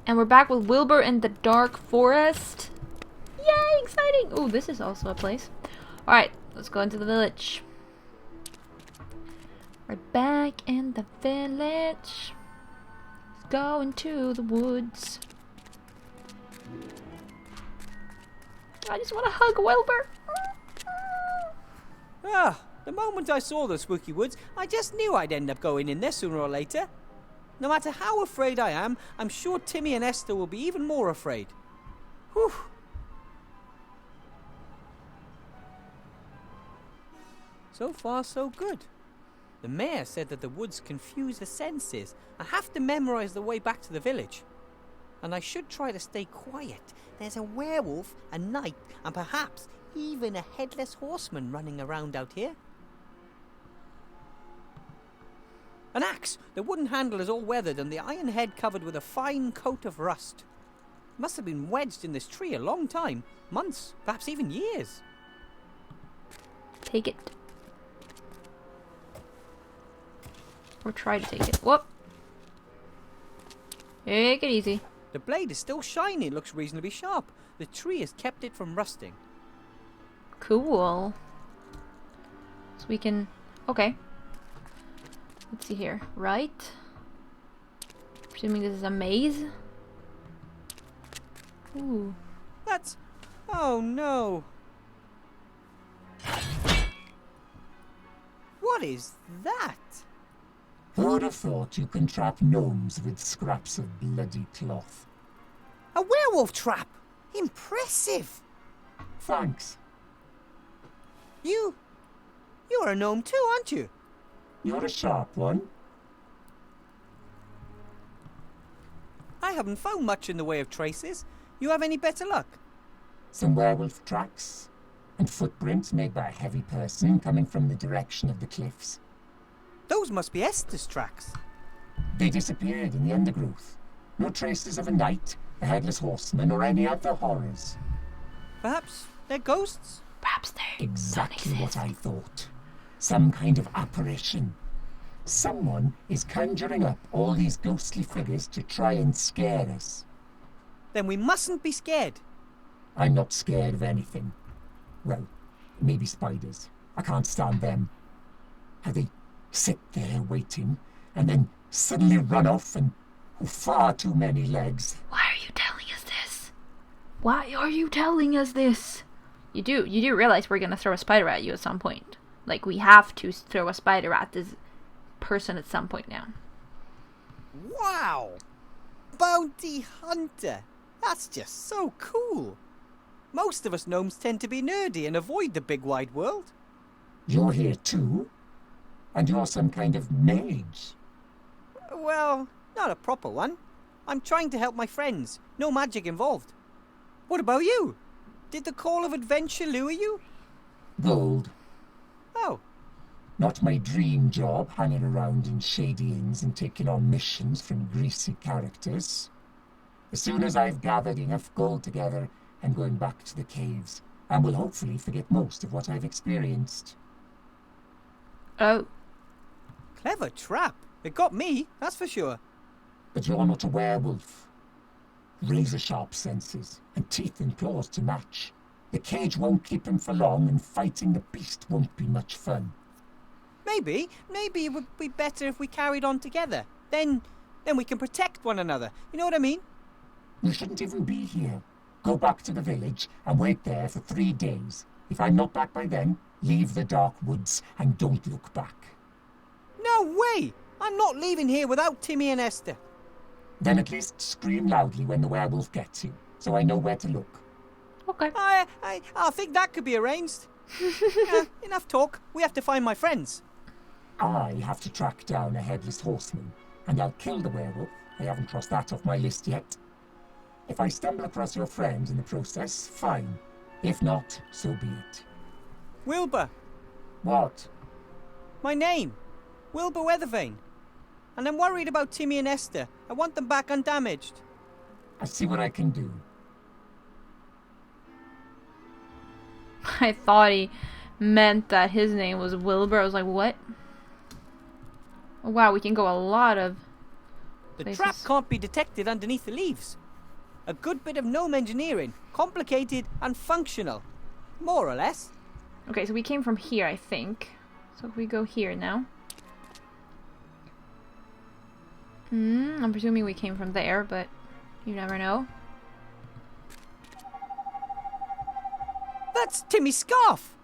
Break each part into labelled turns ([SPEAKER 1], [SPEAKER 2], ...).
[SPEAKER 1] And we're back with Wilbur in the dark forest. Yay, exciting! Oh, this is also a place. Alright, let's go into the village. We're back in the village. Let's go into the woods. I just want to hug Wilbur.
[SPEAKER 2] Ah, the moment I saw the spooky woods, I just knew I'd end up going in there sooner or later. No matter how afraid I am, I'm sure Timmy and Esther will be even more afraid. Whew. So far, so good. The mayor said that the woods confuse the senses. I have to memorize the way back to the village. And I should try to stay quiet. There's a werewolf, a knight, and perhaps even a headless horseman running around out here. An axe! The wooden handle is all weathered and the iron head covered with a fine coat of rust. It must have been wedged in this tree a long time. Months, perhaps even years.
[SPEAKER 1] Take it. Or try to take it. Whoop! Take it easy.
[SPEAKER 2] The blade is still shiny. It looks reasonably sharp. The tree has kept it from rusting.
[SPEAKER 1] Cool. So we can... Okay. Let's see here. Right. Presuming this is a maze. Ooh.
[SPEAKER 2] That's... Oh no. What is that?
[SPEAKER 3] Who would have thought you can trap gnomes with scraps of bloody cloth?
[SPEAKER 2] A werewolf trap! Impressive!
[SPEAKER 3] Thanks.
[SPEAKER 2] You're a gnome too, aren't you?
[SPEAKER 3] You're a sharp one.
[SPEAKER 2] I haven't found much in the way of traces. You have any better luck?
[SPEAKER 3] Some werewolf tracks, and footprints made by a heavy person coming from the direction of the cliffs.
[SPEAKER 2] Those must be Esther's tracks.
[SPEAKER 3] They disappeared in the undergrowth. No traces of a knight, a headless horseman, or any other horrors.
[SPEAKER 2] Perhaps they're ghosts?
[SPEAKER 1] Perhaps they
[SPEAKER 3] Exactly
[SPEAKER 1] don't
[SPEAKER 3] what
[SPEAKER 1] exist.
[SPEAKER 3] I thought. Some kind of apparition. Someone is conjuring up all these ghostly figures to try and scare us.
[SPEAKER 2] Then we mustn't be scared.
[SPEAKER 3] I'm not scared of anything. Well, maybe spiders. I can't stand them. How they sit there waiting, and then suddenly run off, and far too many legs.
[SPEAKER 1] Why are you telling us this? Why are you telling us this? You do realize we're gonna throw a spider at you at some point. Like, we have to throw a spider at this person at some point now.
[SPEAKER 2] Wow! Bounty hunter! That's just so cool! Most of us gnomes tend to be nerdy and avoid the big wide world.
[SPEAKER 3] You're here too? And you're some kind of mage?
[SPEAKER 2] Well, not a proper one. I'm trying to help my friends. No magic involved. What about you? Did the call of adventure lure you?
[SPEAKER 3] Gold.
[SPEAKER 2] Oh,
[SPEAKER 3] Not my dream job, hanging around in shady inns and taking on missions from greasy characters. As soon as I've gathered enough gold together, I'm going back to the caves, and will hopefully forget most of what I've experienced.
[SPEAKER 1] Oh.
[SPEAKER 2] clever trap. It got me, that's for sure.
[SPEAKER 3] But you're not a werewolf. Razor-sharp senses, and teeth and claws to match. The cage won't keep him for long, and fighting the beast won't be much fun.
[SPEAKER 2] Maybe it would be better if we carried on together. Then we can protect one another. You know what I mean?
[SPEAKER 3] You shouldn't even be here. Go back to the village and wait there for 3 days. If I'm not back by then, leave the dark woods and don't look back.
[SPEAKER 2] No way! I'm not leaving here without Timmy and Esther.
[SPEAKER 3] Then at least scream loudly when the werewolf gets you, so I know where to look.
[SPEAKER 1] Okay.
[SPEAKER 2] I think that could be arranged. Enough talk. We have to find my friends.
[SPEAKER 3] I have to track down a headless horseman, and I'll kill the werewolf. I haven't crossed that off my list yet. If I stumble across your friends in the process, fine. If not, so be it.
[SPEAKER 2] Wilbur.
[SPEAKER 3] What?
[SPEAKER 2] My name. Wilbur Weathervane. And I'm worried about Timmy and Esther. I want them back undamaged.
[SPEAKER 3] I'll see what I can do.
[SPEAKER 1] I thought he meant that his name was Wilbur. I was like, what? Oh, wow, we can go a lot of
[SPEAKER 2] The
[SPEAKER 1] places.
[SPEAKER 2] trap can't be detected underneath the leaves. A good bit of gnome engineering, complicated and functional. More or less.
[SPEAKER 1] Okay, so we came from here, I think. So if we go here now. I'm presuming we came from there, but you never know.
[SPEAKER 2] That's Timmy's scarf.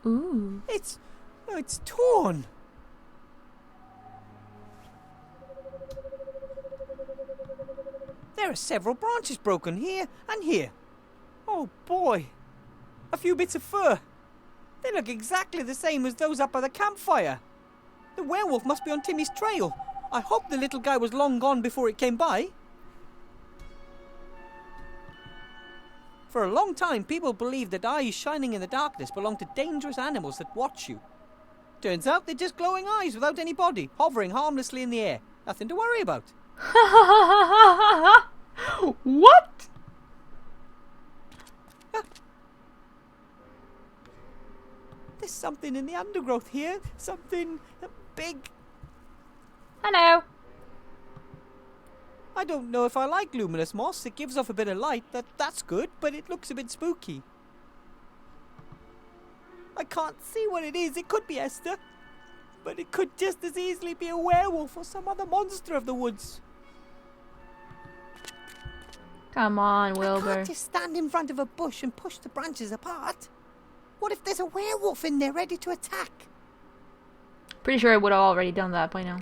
[SPEAKER 1] Ooh.
[SPEAKER 2] It's torn. There are several branches broken here and here. Oh boy. A few bits of fur. They look exactly the same as those up by the campfire. The werewolf must be on Timmy's trail. I hope the little guy was long gone before it came by. For a long time, people believed that eyes shining in the darkness belong to dangerous animals that watch you. Turns out they're just glowing eyes without any body, hovering harmlessly in the air. Nothing to worry about.
[SPEAKER 1] What?
[SPEAKER 2] There's something in the undergrowth here. Something big.
[SPEAKER 1] Hello.
[SPEAKER 2] I don't know if I like luminous moss. It gives off a bit of light. That's good, but it looks a bit spooky. I can't see what it is. It could be Esther. But it could just as easily be a werewolf or some other monster of the woods.
[SPEAKER 1] Come on,
[SPEAKER 2] I
[SPEAKER 1] Wilbur.
[SPEAKER 2] can't just stand in front of a bush and push the branches apart. What if there's a werewolf in there ready to attack?
[SPEAKER 1] Pretty sure I would have already done that by now.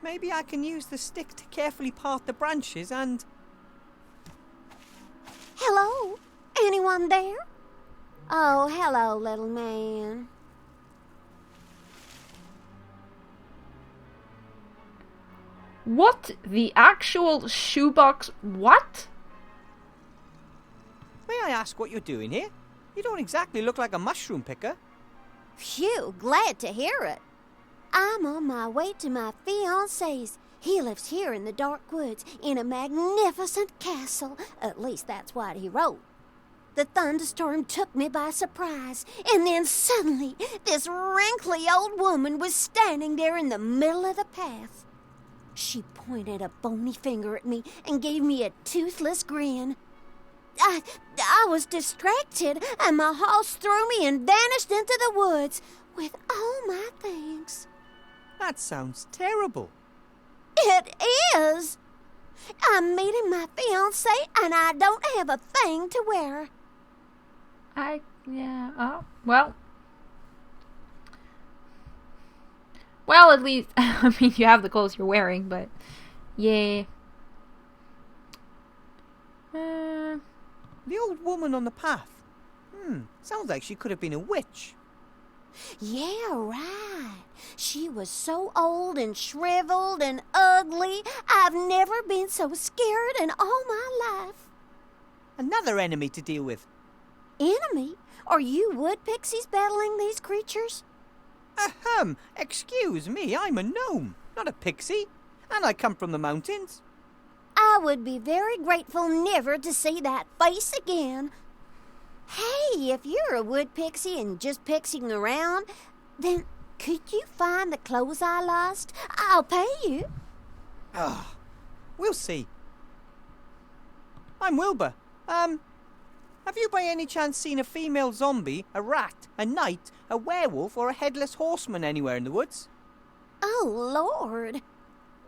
[SPEAKER 2] Maybe I can use the stick to carefully part the branches and...
[SPEAKER 4] Hello? Anyone there? Oh, hello, little man.
[SPEAKER 1] What the actual shoebox? What?
[SPEAKER 2] May I ask what you're doing here? You don't exactly look like a mushroom picker.
[SPEAKER 4] Phew, glad to hear it. I'm on my way to my fiancé's. He lives here in the dark woods in a magnificent castle. At least that's what he wrote. The thunderstorm took me by surprise, and then suddenly this wrinkly old woman was standing there in the middle of the path. She pointed a bony finger at me and gave me a toothless grin. I was distracted, and my horse threw me and vanished into the woods with all my things.
[SPEAKER 2] That sounds terrible.
[SPEAKER 4] It is. I'm meeting my fiancé, and I don't have a thing to wear.
[SPEAKER 1] Yeah, oh, well. Well, at least, I mean, you have the clothes you're wearing, but, yeah.
[SPEAKER 2] The old woman on the path. Sounds like she could have been a witch.
[SPEAKER 4] Yeah, right. She was so old and shriveled and ugly. I've never been so scared in all my life.
[SPEAKER 2] Another enemy to deal with.
[SPEAKER 4] Enemy? Are you wood pixies battling these creatures?
[SPEAKER 2] Ahem, excuse me, I'm a gnome, not a pixie. And I come from the mountains.
[SPEAKER 4] I would be very grateful never to see that face again. Hey, if you're a wood pixie and just pixieing around, then could you find the clothes I lost? I'll pay you.
[SPEAKER 2] We'll see. I'm Wilbur. Have you by any chance seen a female zombie, a rat, a knight, a werewolf, or a headless horseman anywhere in the woods?
[SPEAKER 4] Oh, Lord.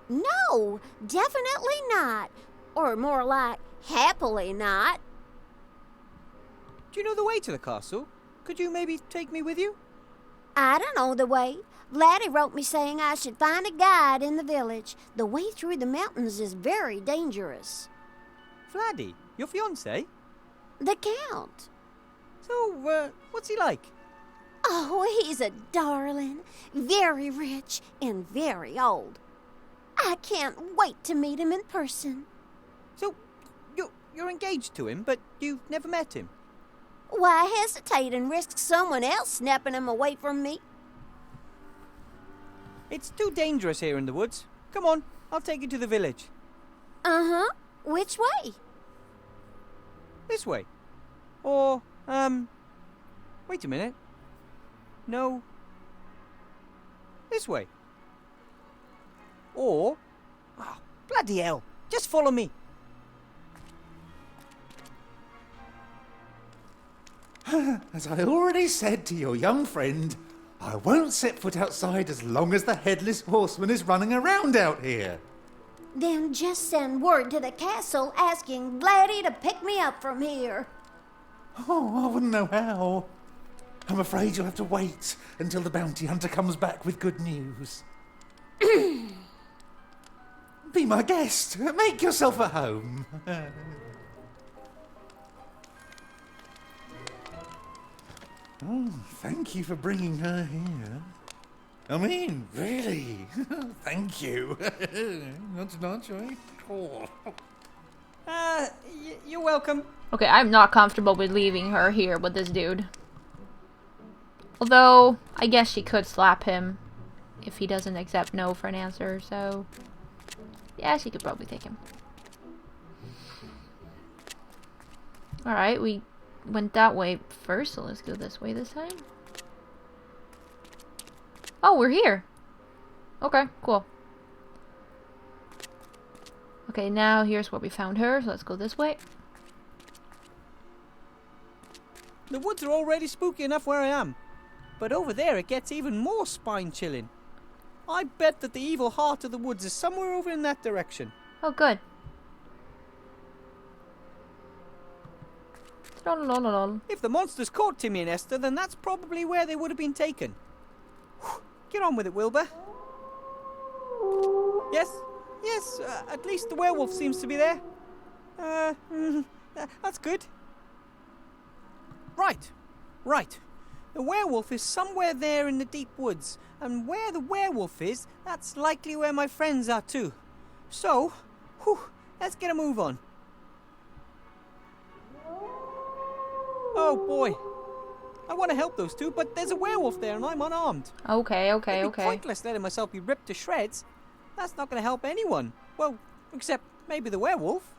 [SPEAKER 4] No, definitely not. Or more like, happily not.
[SPEAKER 2] Do you know the way to the castle? Could you maybe take me with you?
[SPEAKER 4] I don't know the way. Laddie wrote me saying I should find a guide in the village. The way through the mountains is very dangerous.
[SPEAKER 2] Vladdy, your fiancé?
[SPEAKER 4] The Count.
[SPEAKER 2] So, what's he like?
[SPEAKER 4] Oh, he's a darling. Very rich and very old. I can't wait to meet him in person.
[SPEAKER 2] So, you're engaged to him, but you've never met him?
[SPEAKER 4] Why hesitate and risk someone else snapping him away from me?
[SPEAKER 2] It's too dangerous here in the woods. Come on, I'll take you to the village.
[SPEAKER 4] Uh-huh. Which way?
[SPEAKER 2] This way. Or, wait a minute. No, This way. Or... Oh, bloody hell. Just follow me.
[SPEAKER 5] As I already said to your young friend, I won't set foot outside as long as the Headless Horseman is running around out here.
[SPEAKER 4] Then just send word to the castle asking Blatty to pick me up from here.
[SPEAKER 5] Oh, I wouldn't know how. I'm afraid you'll have to wait until the bounty hunter comes back with good news. Be my guest. Make yourself at home. Oh, thank you for bringing her here. I mean, really. Thank you. Not right? Oh.
[SPEAKER 2] You're welcome.
[SPEAKER 1] Okay, I'm not comfortable with leaving her here with this dude. Although, I guess she could slap him if he doesn't accept no for an answer, so... Yeah, she could probably take him. Alright, we went that way first, so let's go this way this time. Oh, we're here! Okay, cool. Okay, now here's where we found her, so let's go this way.
[SPEAKER 2] The woods are already spooky enough where I am. But over there it gets even more spine-chilling. I bet that the evil heart of the woods is somewhere over in that direction.
[SPEAKER 1] Oh, good. Trollololol.
[SPEAKER 2] If the monsters caught Timmy and Esther, then that's probably where they would have been taken. Get on with it, Wilbur. Yes, at least the werewolf seems to be there. That's good. Right. The werewolf is somewhere there in the deep woods, and where the werewolf is, that's likely where my friends are too. So, let's get a move on. Oh boy. I want to help those two, but there's a werewolf there and I'm unarmed.
[SPEAKER 1] Okay.
[SPEAKER 2] It'd be pointless letting myself be ripped to shreds. That's not going to help anyone. Well, except maybe the werewolf.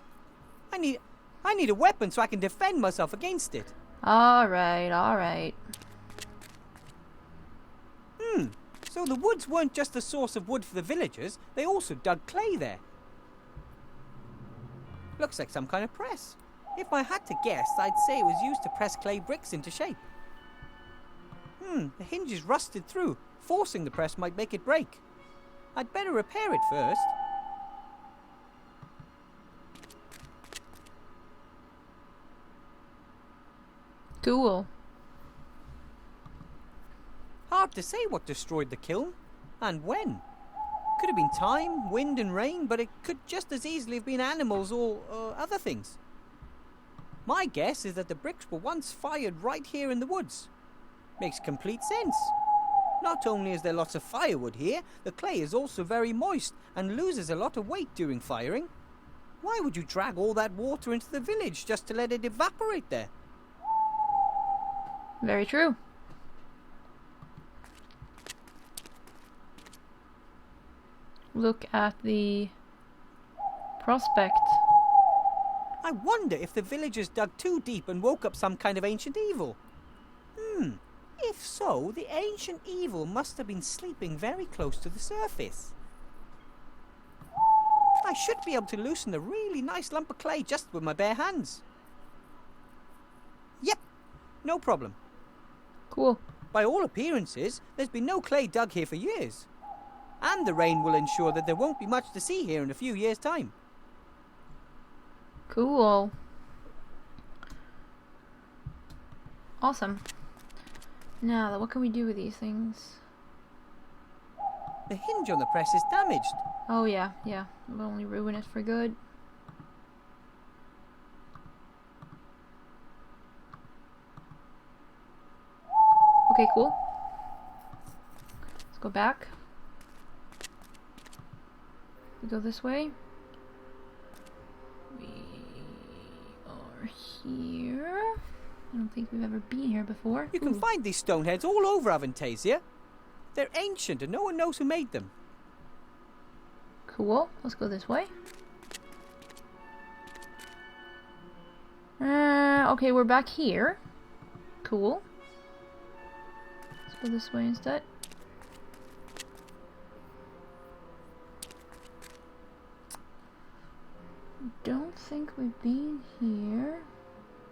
[SPEAKER 2] I need a weapon so I can defend myself against it.
[SPEAKER 1] Alright.
[SPEAKER 2] So the woods weren't just a source of wood for the villagers, they also dug clay there. Looks like some kind of press. If I had to guess, I'd say it was used to press clay bricks into shape. The hinge is rusted through. Forcing the press might make it break. I'd better repair it first.
[SPEAKER 1] Cool.
[SPEAKER 2] Hard to say what destroyed the kiln, and when. Could have been time, wind and rain, but it could just as easily have been animals or other things. My guess is that the bricks were once fired right here in the woods. Makes complete sense. Not only is there lots of firewood here, the clay is also very moist and loses a lot of weight during firing. Why would you drag all that water into the village just to let it evaporate there?
[SPEAKER 1] Very true. Look at the prospect.
[SPEAKER 2] I wonder if the villagers dug too deep and woke up some kind of ancient evil. If so, the ancient evil must have been sleeping very close to the surface. I should be able to loosen a really nice lump of clay just with my bare hands. Yep, no problem.
[SPEAKER 1] Cool.
[SPEAKER 2] By all appearances, there's been no clay dug here for years. And the rain will ensure that there won't be much to see here in a few years' time.
[SPEAKER 1] Cool. Awesome. Now, what can we do with these things?
[SPEAKER 2] The hinge on the press is damaged.
[SPEAKER 1] Oh, yeah. We'll only ruin it for good. Okay, cool. Let's go back. We go this way. We are here. I don't think we've ever been here before.
[SPEAKER 2] You can find these stone heads all over Avantasia. They're ancient and no one knows who made them.
[SPEAKER 1] Cool. Let's go this way. Okay, we're back here. Cool. Let's go this way instead. don't think we've been here.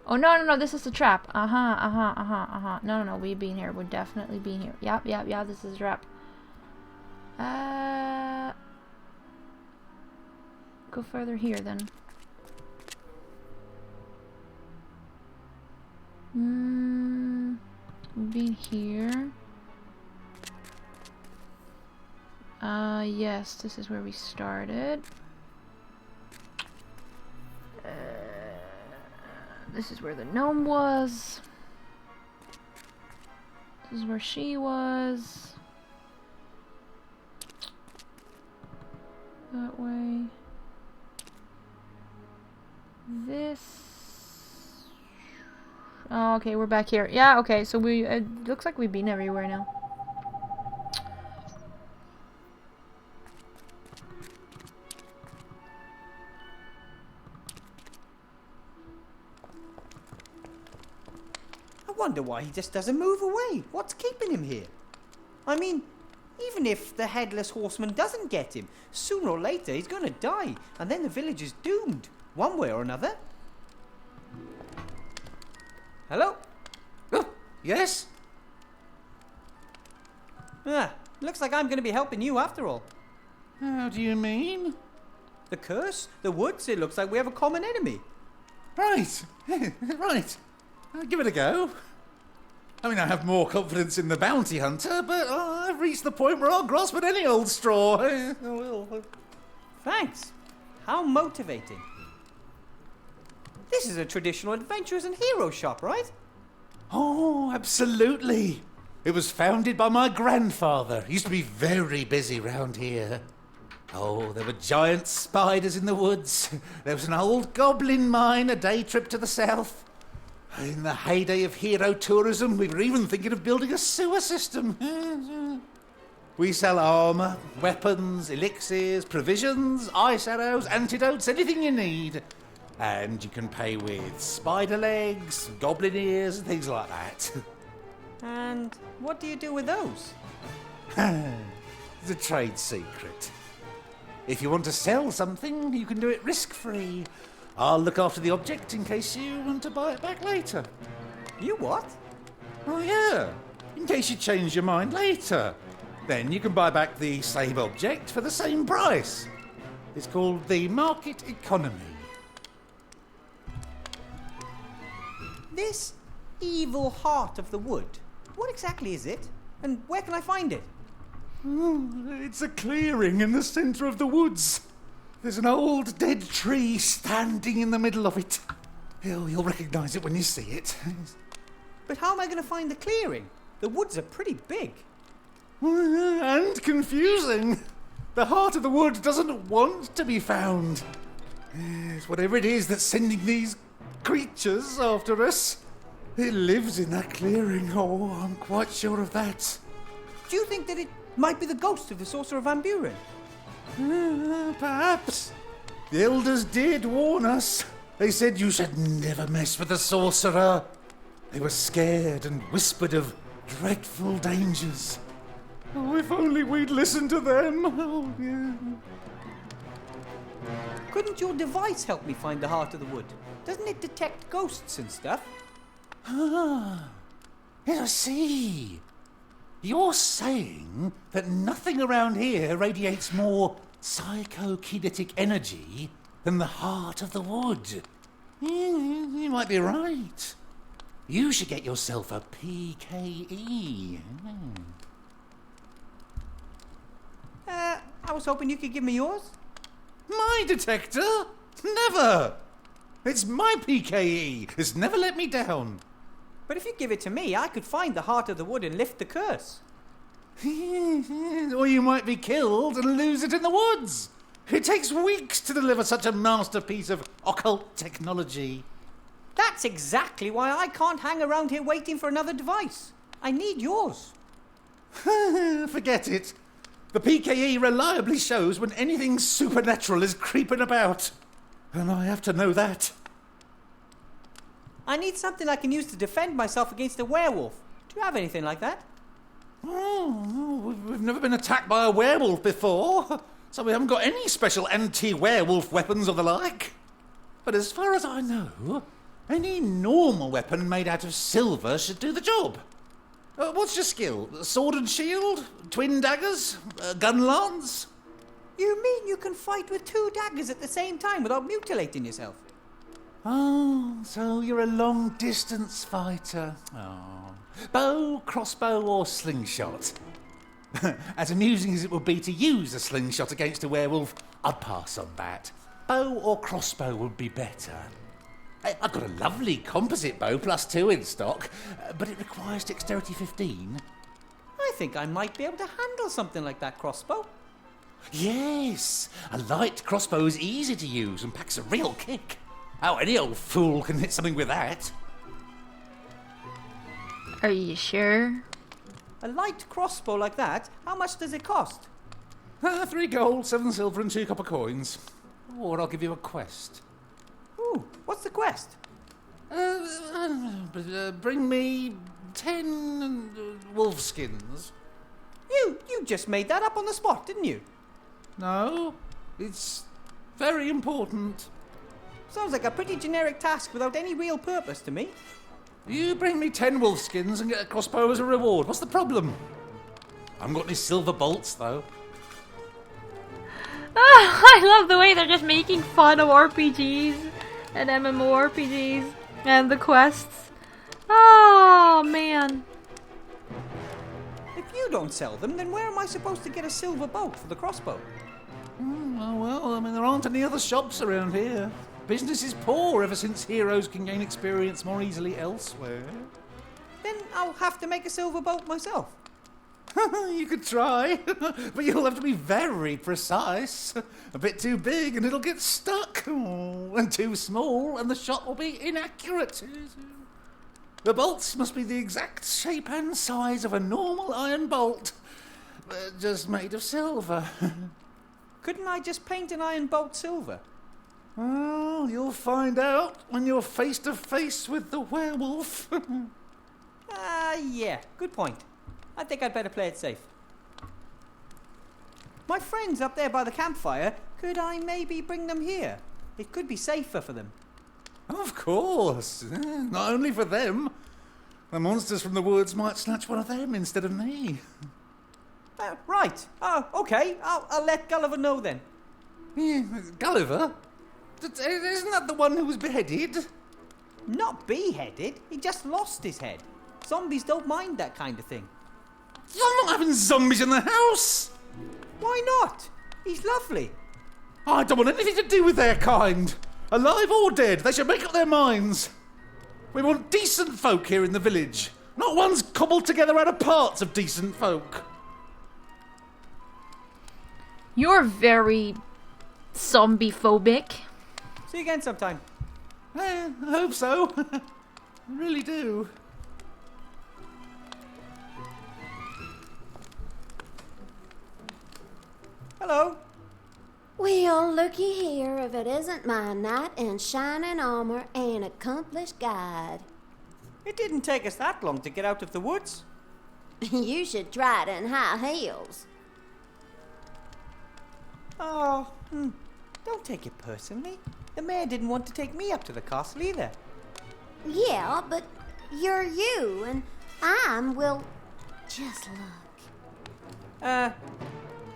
[SPEAKER 1] Oh, no, this is the trap. No, we've been here. We've definitely been here. Yep, this is a trap. Go further here, then. We've been here. Yes, this is where we started. This is where the gnome was. This is where she was. That way. This. Oh, okay, we're back here. Yeah, okay, so it looks like we've been everywhere now.
[SPEAKER 2] I wonder why he just doesn't move away. What's keeping him here? I mean, even if the headless horseman doesn't get him, sooner or later he's going to die, and then the village is doomed, one way or another. Hello?
[SPEAKER 5] Oh, yes?
[SPEAKER 2] Looks like I'm going to be helping you after all.
[SPEAKER 5] How do you mean?
[SPEAKER 2] The curse? The woods? It looks like we have a common enemy.
[SPEAKER 5] Right. Right. Give it a go. I mean, I have more confidence in the bounty hunter, but I've reached the point where I'll grasp at any old straw. I will.
[SPEAKER 2] Thanks. How motivating. This is a traditional adventurers and hero shop, right?
[SPEAKER 5] Oh, absolutely. It was founded by my grandfather. He used to be very busy round here. Oh, there were giant spiders in the woods. There was an old goblin mine a day trip to the south. In the heyday of hero tourism, we were even thinking of building a sewer system. We sell armour, weapons, elixirs, provisions, ice arrows, antidotes, anything you need. And you can pay with spider legs, goblin ears, and things like that.
[SPEAKER 2] And what do you do with those?
[SPEAKER 5] It's a trade secret. If you want to sell something, you can do it risk-free. I'll look after the object in case you want to buy it back later.
[SPEAKER 2] You what?
[SPEAKER 5] Oh, yeah. In case you change your mind later. Then you can buy back the same object for the same price. It's called the market economy.
[SPEAKER 2] This evil heart of the wood, what exactly is it? And where can I find it?
[SPEAKER 5] It's a clearing in the centre of the woods. There's an old dead tree standing in the middle of it. You'll recognise it when you see it.
[SPEAKER 2] But how am I going to find the clearing? The woods are pretty big.
[SPEAKER 5] And confusing. The heart of the wood doesn't want to be found. Yes, whatever it is that's sending these creatures after us, it lives in that clearing. Oh, I'm quite sure of that.
[SPEAKER 2] Do you think that it might be the ghost of the Sorcerer Van Buren?
[SPEAKER 5] Perhaps. The elders did warn us. They said you should never mess with the sorcerer. They were scared and whispered of dreadful dangers. Oh, if only we'd listened to them. Oh, yeah.
[SPEAKER 2] Couldn't your device help me find the heart of the wood? Doesn't it detect ghosts and stuff?
[SPEAKER 5] Ah, yes, I see. You're saying that nothing around here radiates more psychokinetic energy than the heart of the wood. You might be right. You should get yourself a PKE.
[SPEAKER 2] I was hoping you could give me yours.
[SPEAKER 5] My detector? Never! It's my PKE. It's never let me down.
[SPEAKER 2] But if you give it to me, I could find the heart of the wood and lift the curse.
[SPEAKER 5] Or you might be killed and lose it in the woods. It takes weeks to deliver such a masterpiece of occult technology.
[SPEAKER 2] That's exactly why I can't hang around here waiting for another device. I need yours.
[SPEAKER 5] Forget it. The PKE reliably shows when anything supernatural is creeping about. And I have to know that.
[SPEAKER 2] I need something I can use to defend myself against a werewolf. Do you have anything like that?
[SPEAKER 5] Oh, we've never been attacked by a werewolf before, so we haven't got any special anti-werewolf weapons or the like. But as far as I know, any normal weapon made out of silver should do the job. What's your skill? Sword and shield? Twin daggers? Gun lance?
[SPEAKER 2] You mean you can fight with 2 daggers at the same time without mutilating yourself?
[SPEAKER 5] Oh, so you're a long-distance fighter. Oh. Bow, crossbow or slingshot? As amusing as it would be to use a slingshot against a werewolf, I'd pass on that. Bow or crossbow would be better. I've got a lovely composite bow +2 in stock, but it requires dexterity 15.
[SPEAKER 2] I think I might be able to handle something like that crossbow.
[SPEAKER 5] Yes, a light crossbow is easy to use and packs a real kick. Oh, any old fool can hit something with that.
[SPEAKER 1] Are you sure?
[SPEAKER 2] A light crossbow like that, how much does it cost?
[SPEAKER 5] 3 gold, 7 silver and 2 copper coins. Or I'll give you a quest.
[SPEAKER 2] Ooh, what's the quest?
[SPEAKER 5] Bring me 10 wolf skins.
[SPEAKER 2] You just made that up on the spot, didn't you?
[SPEAKER 5] No, it's very important.
[SPEAKER 2] Sounds like a pretty generic task without any real purpose to me.
[SPEAKER 5] You bring me 10 wolf skins and get a crossbow as a reward. What's the problem? I haven't got any silver bolts, though.
[SPEAKER 1] I love the way they're just making fun of RPGs and MMORPGs and the quests. Oh, man.
[SPEAKER 2] If you don't sell them, then where am I supposed to get a silver bolt for the crossbow?
[SPEAKER 5] Well, there aren't any other shops around here. Business is poor ever since heroes can gain experience more easily elsewhere.
[SPEAKER 2] Then I'll have to make a silver bolt myself.
[SPEAKER 5] You could try, but you'll have to be very precise. A bit too big and it'll get stuck. And too small and the shot will be inaccurate. The bolts must be the exact shape and size of a normal iron bolt, just made of silver.
[SPEAKER 2] Couldn't I just paint an iron bolt silver?
[SPEAKER 5] Well, you'll find out when you're face to face with the werewolf.
[SPEAKER 2] Yeah, good point. I think I'd better play it safe. My friends up there by the campfire, could I maybe bring them here? It could be safer for them.
[SPEAKER 5] Of course. Not only for them. The monsters from the woods might snatch one of them instead of me.
[SPEAKER 2] Right. Oh, okay. I'll let Gulliver know then.
[SPEAKER 5] Yeah, Gulliver? Isn't that the one who was beheaded?
[SPEAKER 2] Not beheaded. He just lost his head. Zombies don't mind that kind of thing.
[SPEAKER 5] You're not having zombies in the house!
[SPEAKER 2] Why not? He's lovely.
[SPEAKER 5] I don't want anything to do with their kind. Alive or dead, they should make up their minds. We want decent folk here in the village, not ones cobbled together out of parts of decent folk.
[SPEAKER 1] You're very zombie-phobic.
[SPEAKER 2] See you again sometime.
[SPEAKER 5] I hope so. I really do.
[SPEAKER 2] Hello.
[SPEAKER 4] Well, looky here if it isn't my knight in shining armor and accomplished guide.
[SPEAKER 2] It didn't take us that long to get out of the woods.
[SPEAKER 4] You should try it in high heels.
[SPEAKER 2] Oh, don't take it personally. The mayor didn't want to take me up to the castle either.
[SPEAKER 4] Yeah, but you're you, and I'm, well, just look.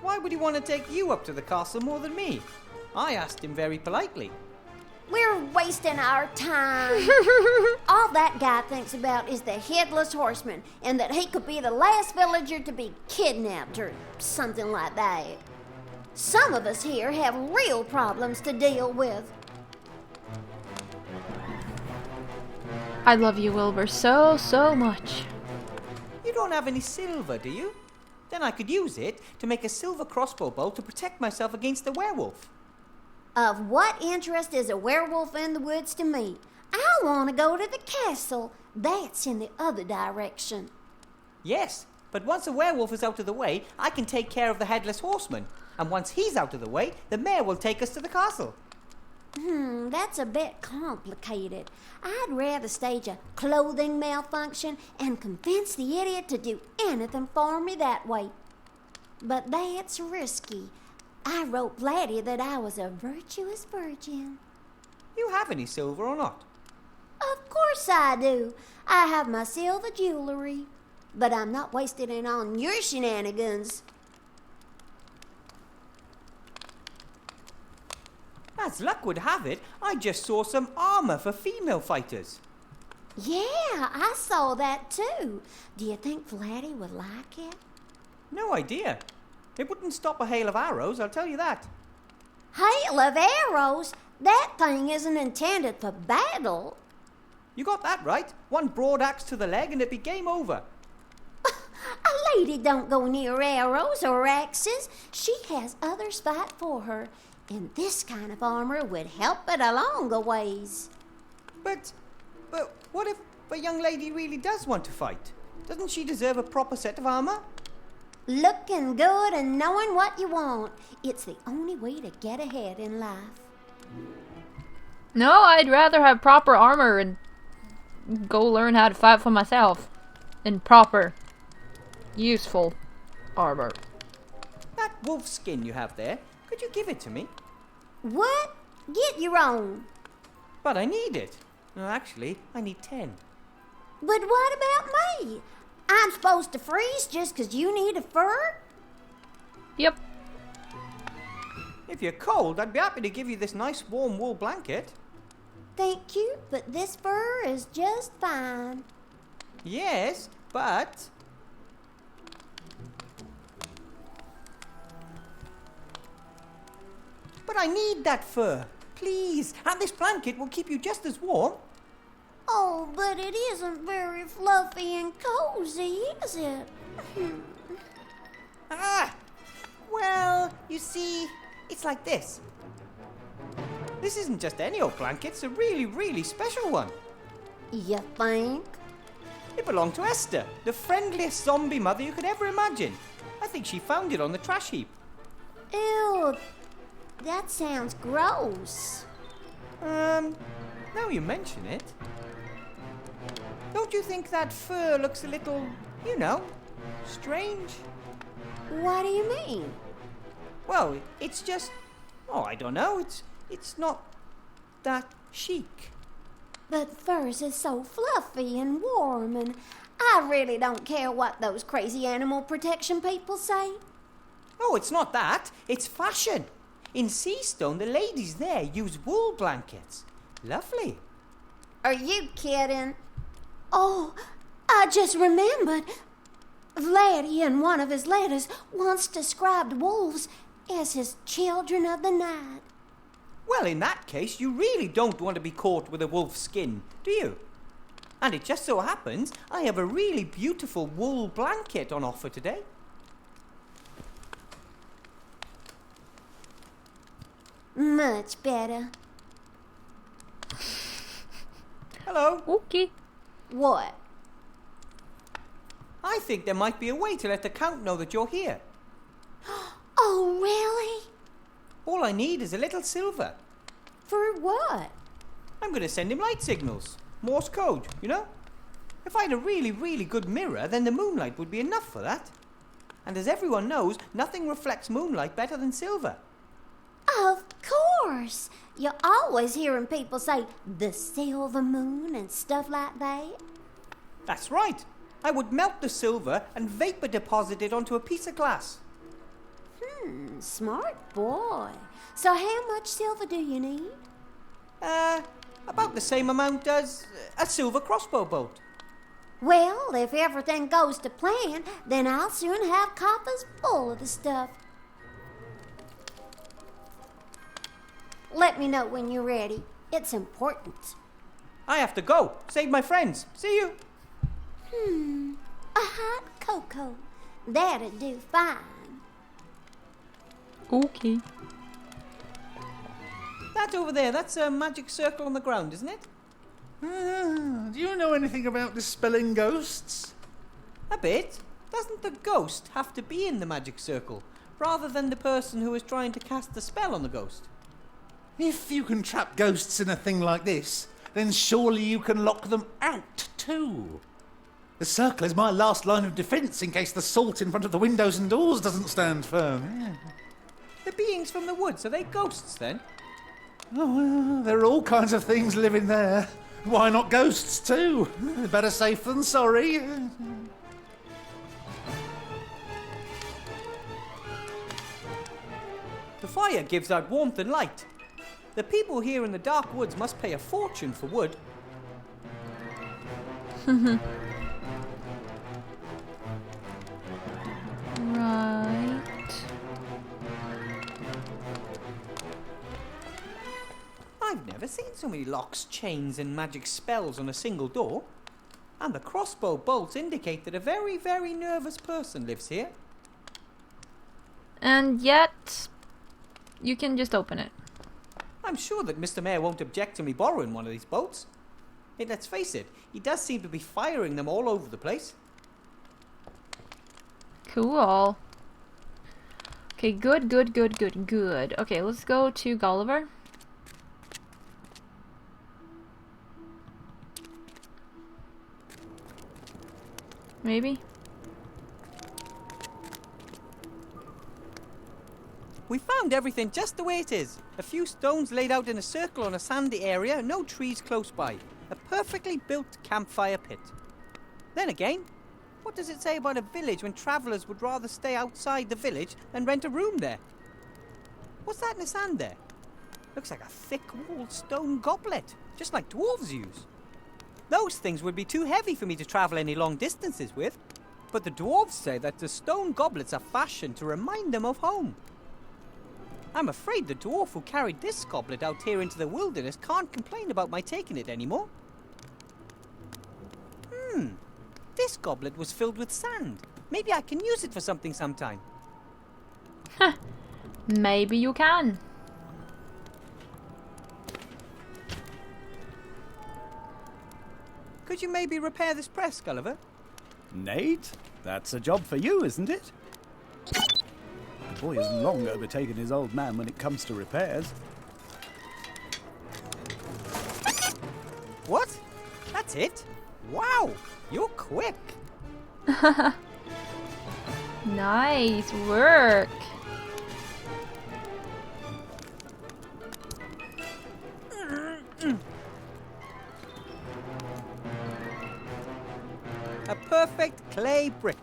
[SPEAKER 2] Why would he want to take you up to the castle more than me? I asked him very politely.
[SPEAKER 4] We're wasting our time. All that guy thinks about is the headless horseman, and that he could be the last villager to be kidnapped or something like that. Some of us here have real problems to deal with.
[SPEAKER 1] I love you, Wilbur, so much.
[SPEAKER 2] You don't have any silver, do you? Then I could use it to make a silver crossbow bolt to protect myself against the werewolf.
[SPEAKER 4] Of what interest is a werewolf in the woods to me? I want to go to the castle. That's in the other direction.
[SPEAKER 2] Yes, but once a werewolf is out of the way, I can take care of the headless horseman. And once he's out of the way, the mayor will take us to the castle.
[SPEAKER 4] That's a bit complicated. I'd rather stage a clothing malfunction and convince the idiot to do anything for me that way. But that's risky. I wrote Laddie that I was a virtuous virgin.
[SPEAKER 2] You have any silver or not?
[SPEAKER 4] Of course I do. I have my silver jewelry. But I'm not wasting it on your shenanigans.
[SPEAKER 2] As luck would have it, I just saw some armor for female fighters.
[SPEAKER 4] Yeah, I saw that too. Do you think Vladdy would like it?
[SPEAKER 2] No idea. It wouldn't stop a hail of arrows, I'll tell you that.
[SPEAKER 4] Hail of arrows? That thing isn't intended for battle.
[SPEAKER 2] You got that right. One broad axe to the leg and it'd be game over.
[SPEAKER 4] A lady don't go near arrows or axes. She has others fight for her. And this kind of armor would help it along a ways.
[SPEAKER 2] But what if a young lady really does want to fight? Doesn't she deserve a proper set of armor?
[SPEAKER 4] Looking good and knowing what you want. It's the only way to get ahead in life.
[SPEAKER 1] No, I'd rather have proper armor and go learn how to fight for myself. In proper, useful armor.
[SPEAKER 2] That wolf skin you have there, could you give it to me?
[SPEAKER 4] What? Get your own.
[SPEAKER 2] But I need it. No, actually, I need 10.
[SPEAKER 4] But what about me? I'm supposed to freeze just 'cause you need a fur?
[SPEAKER 1] Yep.
[SPEAKER 2] If you're cold, I'd be happy to give you this nice warm wool blanket.
[SPEAKER 4] Thank you, but this fur is just fine.
[SPEAKER 2] Yes, but... But I need that fur. Please, and this blanket will keep you just as warm.
[SPEAKER 4] Oh, but it isn't very fluffy and cozy, is it?
[SPEAKER 2] Well, you see, it's like this. This isn't just any old blanket, it's a really, really special one.
[SPEAKER 4] You think?
[SPEAKER 2] It belonged to Esther, the friendliest zombie mother you could ever imagine. I think she found it on the trash heap.
[SPEAKER 4] Ew, that sounds gross.
[SPEAKER 2] Now you mention it. Don't you think that fur looks a little, strange?
[SPEAKER 4] What do you mean?
[SPEAKER 2] Well, it's just, I don't know, it's not that chic.
[SPEAKER 4] But furs is so fluffy and warm, and I really don't care what those crazy animal protection people say.
[SPEAKER 2] Oh, it's not that, it's fashion. In Seastone, the ladies there use wool blankets. Lovely.
[SPEAKER 4] Are you kidding? Oh, I just remembered. Vladdy in one of his letters once described wolves as his children of the night.
[SPEAKER 2] Well, in that case, you really don't want to be caught with a wolf's skin, do you? And it just so happens I have a really beautiful wool blanket on offer today.
[SPEAKER 4] Much better.
[SPEAKER 2] Hello.
[SPEAKER 1] Okay.
[SPEAKER 4] What?
[SPEAKER 2] I think there might be a way to let the Count know that you're here.
[SPEAKER 4] Oh, really?
[SPEAKER 2] All I need is a little silver.
[SPEAKER 4] For what?
[SPEAKER 2] I'm going to send him light signals. Morse code, you know? If I had a really, really good mirror, then the moonlight would be enough for that. And as everyone knows, nothing reflects moonlight better than silver.
[SPEAKER 4] Of course. You're always hearing people say the silver moon and stuff like that.
[SPEAKER 2] That's right. I would melt the silver and vapor deposit it onto a piece of glass.
[SPEAKER 4] Smart boy. So how much silver do you need?
[SPEAKER 2] About the same amount as a silver crossbow bolt.
[SPEAKER 4] Well, if everything goes to plan, then I'll soon have coffers full of the stuff. Let me know when you're ready. It's important.
[SPEAKER 2] I have to go. Save my friends. See you.
[SPEAKER 4] A hot cocoa. That'd do fine.
[SPEAKER 1] Okay.
[SPEAKER 2] That over there, that's a magic circle on the ground, isn't it?
[SPEAKER 5] Do you know anything about dispelling ghosts?
[SPEAKER 2] A bit. Doesn't the ghost have to be in the magic circle, rather than the person who is trying to cast the spell on the ghost?
[SPEAKER 5] If you can trap ghosts in a thing like this, then surely you can lock them out too. The circle is my last line of defence in case the salt in front of the windows and doors doesn't stand firm. Yeah.
[SPEAKER 2] The beings from the woods, are they ghosts then?
[SPEAKER 5] Oh, well, there are all kinds of things living there. Why not ghosts too? Better safe than sorry.
[SPEAKER 2] The fire gives out warmth and light. The people here in the dark woods must pay a fortune for wood.
[SPEAKER 1] Right.
[SPEAKER 2] I've never seen so many locks, chains and magic spells on a single door. And the crossbow bolts indicate that a very, very nervous person lives here.
[SPEAKER 1] And yet, you can just open it.
[SPEAKER 2] I'm sure that Mr. Mayor won't object to me borrowing one of these bolts. Hey, let's face it, he does seem to be firing them all over the place.
[SPEAKER 1] Cool. Okay, good. Okay, let's go to Gulliver. Maybe?
[SPEAKER 2] We found everything just the way it is. A few stones laid out in a circle on a sandy area, no trees close by. A perfectly built campfire pit. Then again, what does it say about a village when travellers would rather stay outside the village than rent a room there? What's that in the sand there? Looks like a thick-walled stone goblet, just like dwarves use. Those things would be too heavy for me to travel any long distances with. But the dwarves say that the stone goblets are fashioned to remind them of home. I'm afraid the dwarf who carried this goblet out here into the wilderness can't complain about my taking it anymore. This goblet was filled with sand. Maybe I can use it for something sometime.
[SPEAKER 1] Maybe you can.
[SPEAKER 2] Could you maybe repair this press, Gulliver?
[SPEAKER 6] Nate, that's a job for you, isn't it? The boy has long overtaken his old man when it comes to repairs.
[SPEAKER 2] What? That's it? Wow, you're quick.
[SPEAKER 1] Nice work.
[SPEAKER 2] A perfect clay brick.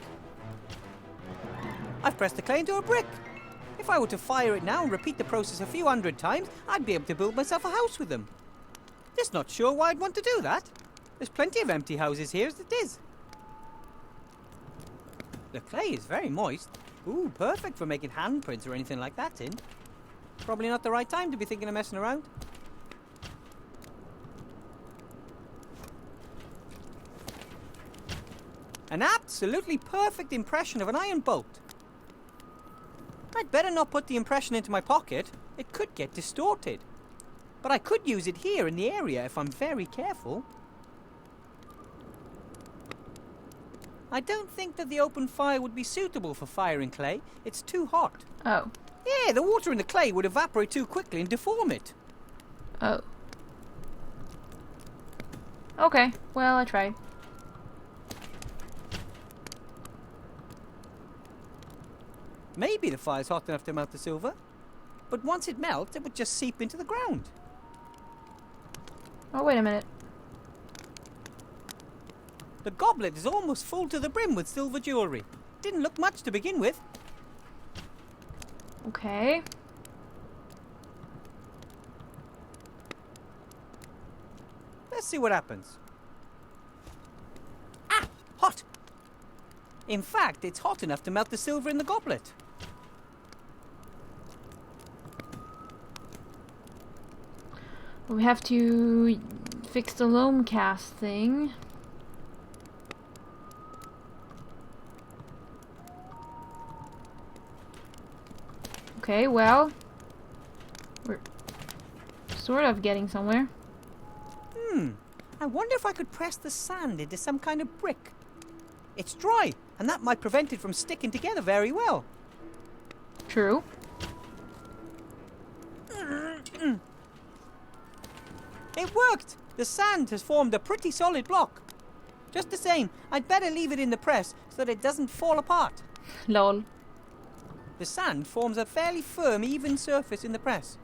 [SPEAKER 2] I've pressed the clay into a brick. If I were to fire it now and repeat the process a few hundred times, I'd be able to build myself a house with them. Just not sure why I'd want to do that. There's plenty of empty houses here as it is. The clay is very moist. Ooh, perfect for making handprints or anything like that in. Probably not the right time to be thinking of messing around. An absolutely perfect impression of an iron bolt. I'd better not put the impression into my pocket. It could get distorted. But I could use it here in the area if I'm very careful. I don't think that the open fire would be suitable for firing clay. It's too hot.
[SPEAKER 1] Oh.
[SPEAKER 2] Yeah, the water in the clay would evaporate too quickly and deform it.
[SPEAKER 1] Oh. Okay, well, I tried.
[SPEAKER 2] Maybe the fire's hot enough to melt the silver. But once it melts, it would just seep into the ground.
[SPEAKER 1] Oh, wait a minute.
[SPEAKER 2] The goblet is almost full to the brim with silver jewellery. Didn't look much to begin with.
[SPEAKER 1] Okay.
[SPEAKER 2] Let's see what happens. Ah! Hot! In fact, it's hot enough to melt the silver in the goblet.
[SPEAKER 1] We have to fix the loam cast thing. Okay, well, we're sort of getting somewhere.
[SPEAKER 2] I wonder if I could press the sand into some kind of brick. It's dry, and that might prevent it from sticking together very well.
[SPEAKER 1] True.
[SPEAKER 2] It worked! The sand has formed a pretty solid block. Just the same, I'd better leave it in the press so that it doesn't fall apart.
[SPEAKER 1] Lol.
[SPEAKER 2] The sand forms a fairly firm, even surface in the press.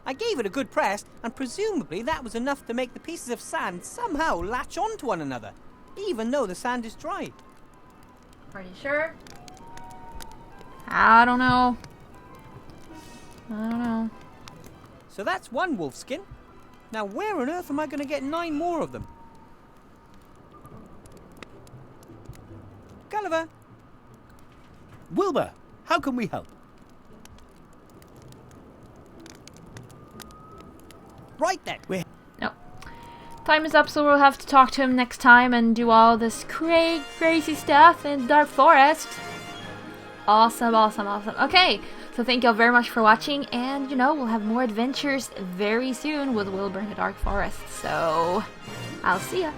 [SPEAKER 2] I gave it a good press, and presumably that was enough to make the pieces of sand somehow latch onto one another, even though the sand is dry.
[SPEAKER 1] Pretty sure? I don't know.
[SPEAKER 2] So that's one wolf skin. Now where on earth am I going to get 9 more of them? Gulliver!
[SPEAKER 6] Wilbur, how can we help?
[SPEAKER 2] Right then.
[SPEAKER 1] No. Time is up, so we'll have to talk to him next time and do all this crazy stuff in the Dark Forest. Awesome. Okay, so thank you all very much for watching, and we'll have more adventures very soon with Wilbur in the Dark Forest. So, I'll see ya.